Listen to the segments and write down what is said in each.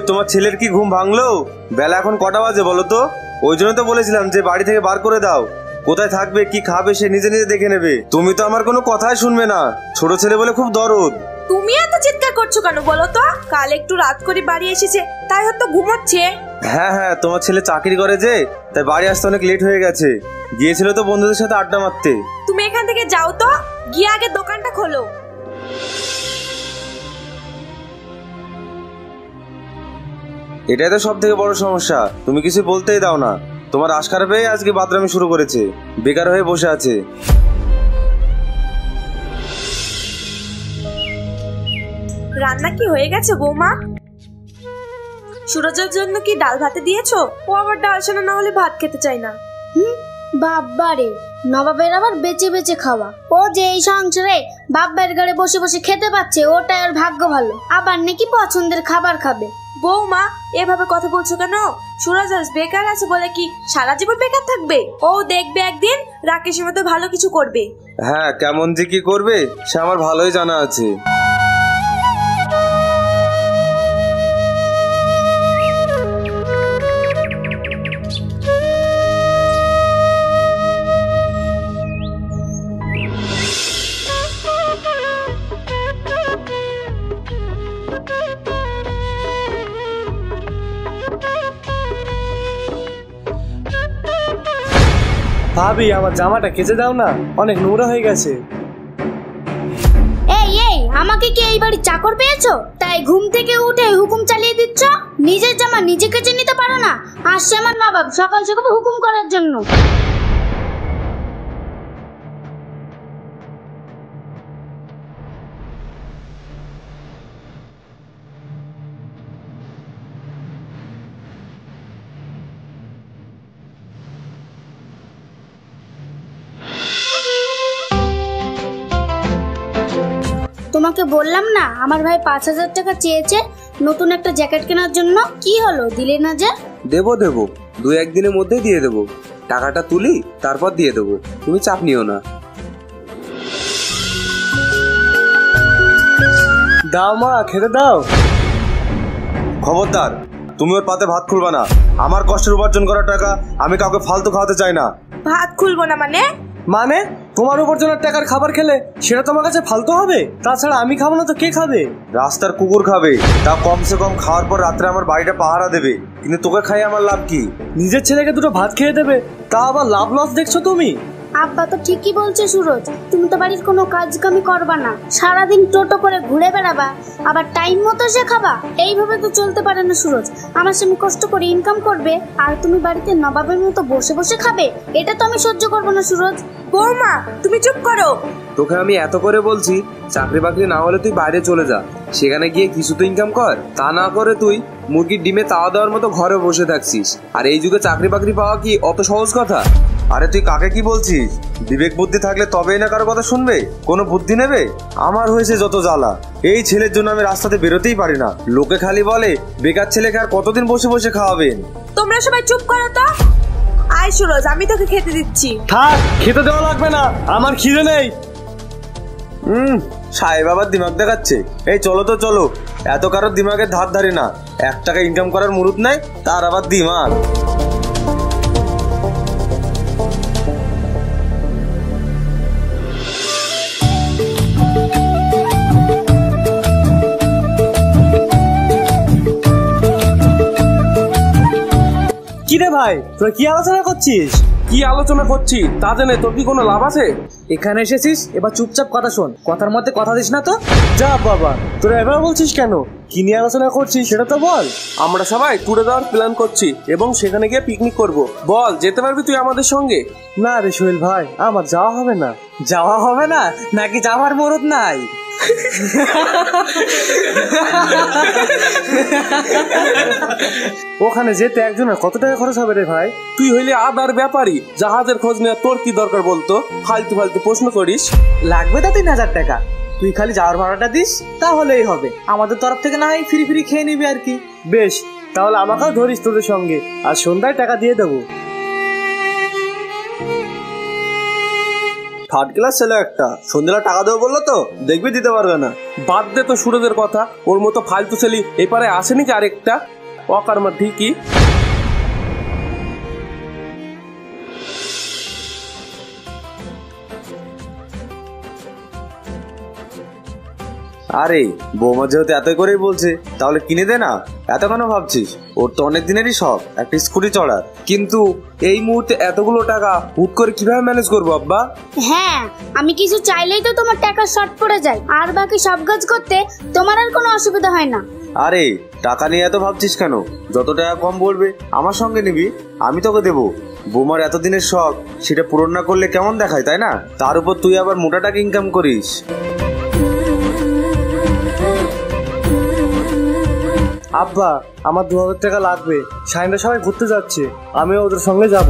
তোমার ছেলের কি ঘুম ভাঙলো? বেলা এখন কটা বাজে বলো তো? ওই জন্য তো বলেছিলাম যে বাড়ি থেকে বার করে দাও। কোথায় থাকবে কি খাবে সে নিজে নিজে দেখে নেবে। তুমি তো আমার কোনো কথাই শুনবে না। ছোট ছেলে বলে খুব দরদ। তুমি এত চিৎকার করছো কেন বলো তো? কাল একটু রাত করে বাড়ি এসেছে, তাই হয়তো ঘুমোচ্ছে। হ্যাঁ হ্যাঁ, তোমার ছেলে চাকরি করে যে, তাই বাড়ি আসতে অনেক লেট হয়ে গেছে। গিয়েছিল তো বন্ধুদের সাথে আড্ডা মারতে। তুমি এখান থেকে যাও তো, গিয়ে আগে দোকানটা খোলো। এটাই তো সব থেকে বড় সমস্যা, তুমি কিছু বলতেই দাও না। তোমার আশকার পেয়ে আজকে বাদরামি শুরু করেছে, বেকার হয়ে বসে আছে। রান্না কি হয়ে গেছে বৌমা? সুরজের জন্য কি ডাল ভাতে দিয়েছো? ও আবার ডাল সেনা না হলে ভাত খেতে চায় না। বাবারে, নবাবের আবার বেঁচে বেঁচে খাওয়া। ও যে এই সংসারে বাবার ঘরে বসে বসে খেতে পাচ্ছে, ওটাই ওর ভাগ্য ভালো। আবার নাকি পছন্দের খাবার খাবে। বৌমা এভাবে কথা বলছো কেন? সুরজ আজ বেকার আছে বলে কি সারা জীবন বেকার থাকবে? ও দেখবে একদিন রাকেশের মতো ভালো কিছু করবে। হ্যাঁ, কেমন যে কি করবে সে আমার ভালোই জানা আছে। ভাবি, আমার জামাটা কেচে দাও না, অনেক নোংরা হয়ে গেছে। এই এই, আমাকে কি এই বাড়ির চাকর পেয়েছো? তাই ঘুম থেকে উঠে হুকুম চালিয়ে দিচ্ছ? নিজের জামা নিজে কেচে নিতে পারো না? আসছে আমার নবাব সকাল সকাল হুকুম করার জন্য। তোমাকে বললাম না আমার ভাই 5,000 টাকা চেয়েছে নতুন একটা জ্যাকেট কেনার জন্য? কি হলো, দিলে না যে? দেবো 2-1 দিনের মধ্যেই দিয়ে দেবো। টাকাটা তুলি তারপর দিয়ে দেবো, তুমি চাপ নিও না। দাও মা, খেতে দাও। খবরদার, তুমি ওর পাতে ভাত খুলবা না। আমার কষ্টের উপার্জন করা টাকা আমি কাউকে ফালতু খাওয়াতে চাই না। ভাত খুলবো না মানে? মানে তোমার উপার্জনের টাকার খাবার খেলে সেটা তোমার কাছে ফালতু হবে? তাছাড়া আমি খাবো না তো কে খাবে? রাস্তার কুকুর খাবে, তা কমসে কম খাওয়ার পর রাত্রে আমার বাড়িটা পাহারা দেবে। কিন্তু তোকে খাই আমার লাভ কি? নিজের ছেলেকে দুটো ভাত খেয়ে দেবে, তা আবার লাভ লস দেখছো তুমি? আব্বা তো ঠিকই বলছে সুরজ, তুমি তো বাড়ির কোনো কাজ কামি করবা না, সারাদিন টোটো করে ঘুরে বেড়াবা, আবার টাইম মতো সে খাবা। এইভাবে তো চলতে পারে না সুরজ। আমার স্বামী কষ্ট করে ইনকাম করবে আর তুমি বাড়িতে নবাবের মতো বসে বসে খাবে, এটা তো আমি সহ্য করবো না সুরজ। বৌমা তুমি চুপ করো। তোকে আমি এত করে বলছি, চাকরি বাকরি না হলে তুই বাইরে চলে যা, সেখানে গিয়ে কিছু তো ইনকাম কর। তা না করে তুই মুরগির ডিমে তাওয়া দেওয়ার মতো ঘরে বসে থাকছিস। আর এই যুগে চাকরি বাকরি পাওয়া কি অত সহজ কথা? আরে তুই কাকে কি বলছিস? বিবেক বুদ্ধি থাকলে তবেই না কারো কথা শুনবে, কোনো বুদ্ধি নেবে? আমার হয়েছে যত জ্বালা, এই ছেলের জন্য আমি রাস্তাতে বেরোতেই পারি না। লোকে খালি বলে বেকার ছেলেকে আর কতদিন বসে বসে খাওয়াবেন। তোমরা সবাই চুপ করো তো। আয় সুরজ, আমি তোকে খেতে দিচ্ছি। থাক, খেতে দেওয়া লাগবে না, আমার খিদে নেই। সাহেব আবার দিমাগ দেখাচ্ছে। এই চলো তো চলো, এত কারোর দিমাগের ধার ধারি না। 1 টাকা ইনকাম করার মুরুদ নাই, তার আবার দিমাগ। কি রে ভাই, তোরা কি আলোচনা করছিস? কি আলোচনা করছি তা জেনে তোর কি কোনো লাভ আছে? এখানে এসেছিস, এবার চুপচাপ কথা শোন, কথার মধ্যে কথা দিস না তো। যা বাবা, তোরা এবার বলছিস কেন? কি নিয়ে আলোচনা করছিস সেটা তো বল। আমরা সবাই ট্যুরে যাওয়ার প্ল্যান করছি এবং সেখানে গিয়ে পিকনিক করব। বল, যেতে পারবি তুই আমাদের সঙ্গে? না রে সোহেল ভাই, আমার যাওয়া হবে না। যাওয়া হবে না নাকি যাওয়ার মরদ নাই? ওখানে যেতে একজনের কত টাকা খরচ হবে রে ভাই? তুই হইলে আদার ব্যাপারী, জাহাজের খোঁজ নেওয়া তোর কি দরকার বলতো? ফালতু ফালতু প্রশ্ন করিস। লাগবে তা 3,000 টাকা, তুই খালি যাওয়ার ভাড়াটা দিস তাহলেই হবে। আমাদের তরফ থেকে না হয় ফ্রি ফ্রি খেয়ে নিবি আর কি। বেশ, তাহলে আমাকেও ধরিস তোদের সঙ্গে, আর সন্ধ্যায় টাকা দিয়ে দেবো। থার্ড ক্লাস ছেলে একটা, সন্ধ্যেলা টাকা দেবো বললো তো, দেখবি দিতে পারবে না। বাদ দে তো সুরজের কথা, ওর মতো ফালতু ছেলে এই পারে আসেনি কি আরেকটা অকারমা ঠিকই। আরে বৌমা যেহেতু এত করেই বলছে তাহলে কিনে দে না, এত কেন ভাবছিস? ওর তো অনেক দিনেরই শখ একটা স্কুটি চড়ার, কিন্তু এই মুহূর্তে এতগুলো টাকা হুট করে কিভাবে ম্যানেজ করবো আব্বা? হ্যাঁ, আমি কিছু চাইলেই তো তোমার টাকা শর্ট পড়ে যায়, আর বাকি সব কাজ করতে তোমার আর কোনো অসুবিধা হয় না। আরে টাকা নিয়ে এত ভাবছিস কেন? যত টাকা কম বলবে আমার সঙ্গে নিবি, আমি তোকে দেবো। বৌমার এতদিনের শখ সেটা পূরণ না করলে কেমন দেখায়, তাই না? তার উপর তুই আবার মোটা টাকা ইনকাম করিস। আব্বা, আমার 2000 টাকা লাগবে, সাইনরা সবাই ঘুরতে যাচ্ছে, আমিও ওদের সঙ্গে যাব।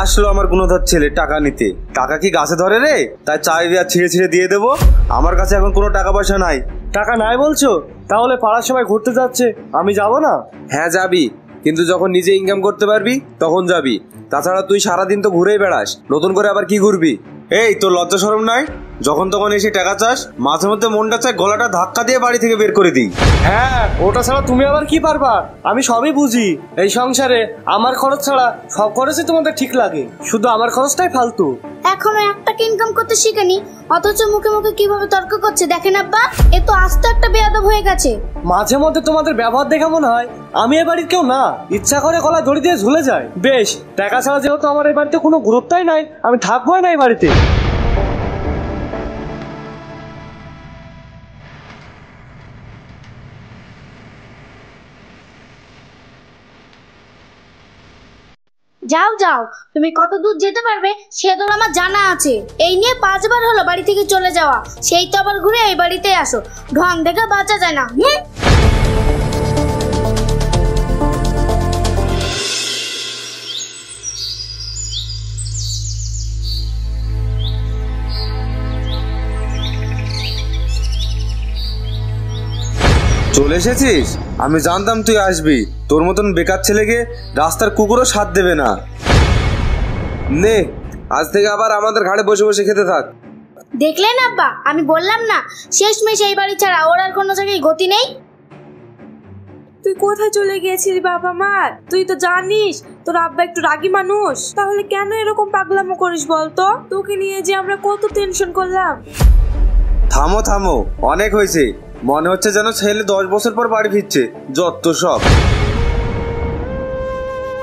আসলো আমার গুণধর ছেলে টাকা নিতে। টাকা কি গাছে ধরে রে? তাই চাইবি আর ছিঁড়ে ছিঁড়ে দিয়ে দেবো? আমার কাছে এখন কোনো টাকা পয়সা নাই। টাকা নাই বলছো? তাহলে পাড়ার সবাই ঘুরতে যাচ্ছে, আমি যাব না? হ্যাঁ যাবি, কিন্তু যখন নিজে ইনকাম করতে পারবি তখন যাবি। তাছাড়া তুই সারাদিন তো ঘুরেই বেড়াস, নতুন করে আবার কি ঘুরবি? এই তোর লজ্জা শরম নাই? যখন তখন এসে টাকা চাস, মাঝে মধ্যে মনটা চায় গলাটা ধাক্কা দিয়ে বাড়ি থেকে বের করে দিই। হ্যাঁ, ওটা ছাড়া তুমি আবার কি পারবা? আমি সবই বুঝি। এই সংসারে আমার খরচ ছাড়া সব খরচই তোমাদের ঠিক লাগে, শুধু আমার খরচটাই ফালতু। এখনো একটা ইনকাম করতে শিখেনি, অথচ মুখে মুখে কিভাবে তর্ক করছে দেখেন আব্বা। এ তো আস্ত একটা বেয়াদব হয়ে গেছে। মাঝে মধ্যে তোমাদের ব্যবহার দেখে মনে হয় আমি এ বাড়ির কেউ না, ইচ্ছা করে গলায় দড়ি দিয়ে ঝুলে যায়। বেশ, টাকা ছাড়া যেহেতু আমার এই বাড়িতে কোনো গুরুত্বই নাই, আমি থাকবোই না এই বাড়িতে। যাও যাও, তুমি কত দূর যেতে পারবে সে দূর আমার জানা আছে। এই নিয়ে 5 বার হলো বাড়ি থেকে চলে যাওয়া, সেই তো আবার ঘুরে এই বাড়িতে আসো। ঢং দেখে বাঁচা যায় না। চলে এসেছিস? আমি জানতাম তুই আসবি। তোর মতন বেকার ছেলেকে রাস্তার কুকুরও সাথ দেবে না। নে, আজ থেকে আবার আমাদের ঘাড়ে বসে বসে খেতে থাক। দেখলেন আব্বা, আমি বললাম না শেষমেশ এই বাড়ি ছাড়া ওর আর কোনো জায়গায় গতি নেই। তুই কোথায় চলে গিয়েছিলি বাবা মার? তুই তো জানিস তোর আব্বা একটু রাগী মানুষ, তাহলে কেন এরকম পাগলামো করিস বলতো? তোকে নিয়ে যে আমরা কত টেনশন করলাম। থামো থামো, অনেক হয়েছে। মনে হচ্ছে যেন ছেলে 10 বছর পর বাড়ি ফিরছে, যত সব।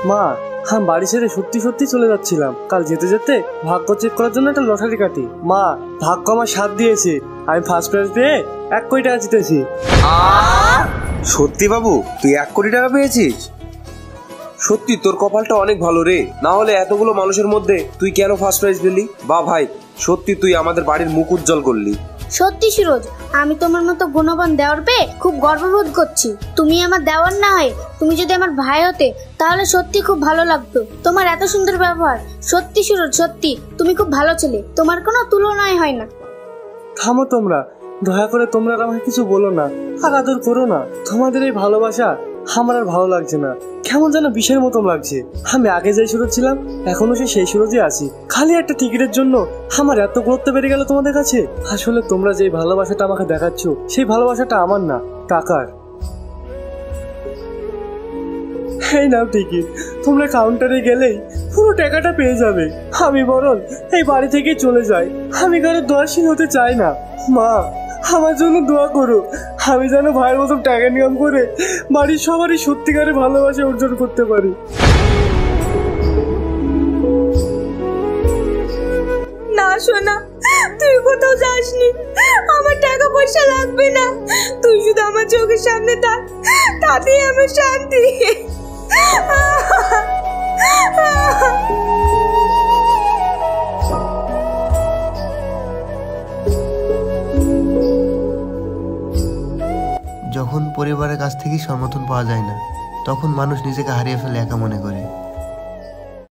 মা, আমি বাড়ি ছেড়ে সত্যি সত্যি চলে যাচ্ছিলাম। কাল যেতে যেতে ভাগ্য চেক করার জন্য একটা লটারি কাটি। মা, ভাগ্য আমার সাথ দিয়েছে, আমি ফার্স্ট প্রাইজ পেয়ে 1 কোটি টাকা জিতেছি। সত্যি বাবু, তুই 1 কোটি টাকা পেয়েছিস? সত্যি তোর কপালটা অনেক ভালো রে, না হলে এতগুলো মানুষের মধ্যে তুই কেন ফার্স্ট প্রাইজ পেলি? বা ভাই, সত্যি তুই আমাদের বাড়ির মুখ উজ্জ্বল করলি। সত্যি সুরজ, আমি তোমার মতো গুণবান দেওয়ার পেয়ে খুব গর্ববোধ করছি। তুমি আমার দেওয়ার না হয় তুমি যদি আমার ভাই হতে তাহলে সত্যি খুব ভালো লাগতো। তোমার এত সুন্দর ব্যবহার, সত্যি সুরজ, সত্যি তুমি খুব ভালো ছেলে, তোমার কোনো তুলনাই হয় না। থামো তোমরা, দয়া করে তোমরা আর আমাকে কিছু বলো না, আর আদর করো না। তোমাদের এই ভালোবাসা আমার আর ভালো লাগছে না, কেমন যেন বিষের মতন লাগছে। আমি আগে যে সুরজ ছিলাম এখনো সেই সুরজে আছি। খালি একটা টিকিটের জন্য আমার এত গুরুত্ব বেড়ে গেল তোমাদের কাছে। আসলে তোমরা যে ভালোবাসাটা আমাকে দেখাচ্ছ সেই ভালোবাসাটা আমার না, টাকার। এই নাও টিকিট, তোমরা কাউন্টারে গেলেই পুরো টাকাটা পেয়ে যাবে। আমি বরং এই বাড়ি থেকে চলে যাই, আমি কারো দোয়াশীল হতে চাই না। মা, আমার জন্য দোয়া করো, আমি যেন ভাইয়ের মতন টাকা ইনকাম করে বাড়ির সবারই সত্যিকারের ভালোবাসা অর্জন করতে পারি। না সোনা, তুই কোথাও যাসনি, আমার টাকা পয়সা লাগবে না। তুই শুধু আমার চোখের সামনে থাক, তাতেই আমার শান্তি। যখন পরিবারের কাছ থেকেই সমর্থন পাওয়া যায় না, তখন মানুষ নিজেকে হারিয়ে ফেলে একা মনে করে।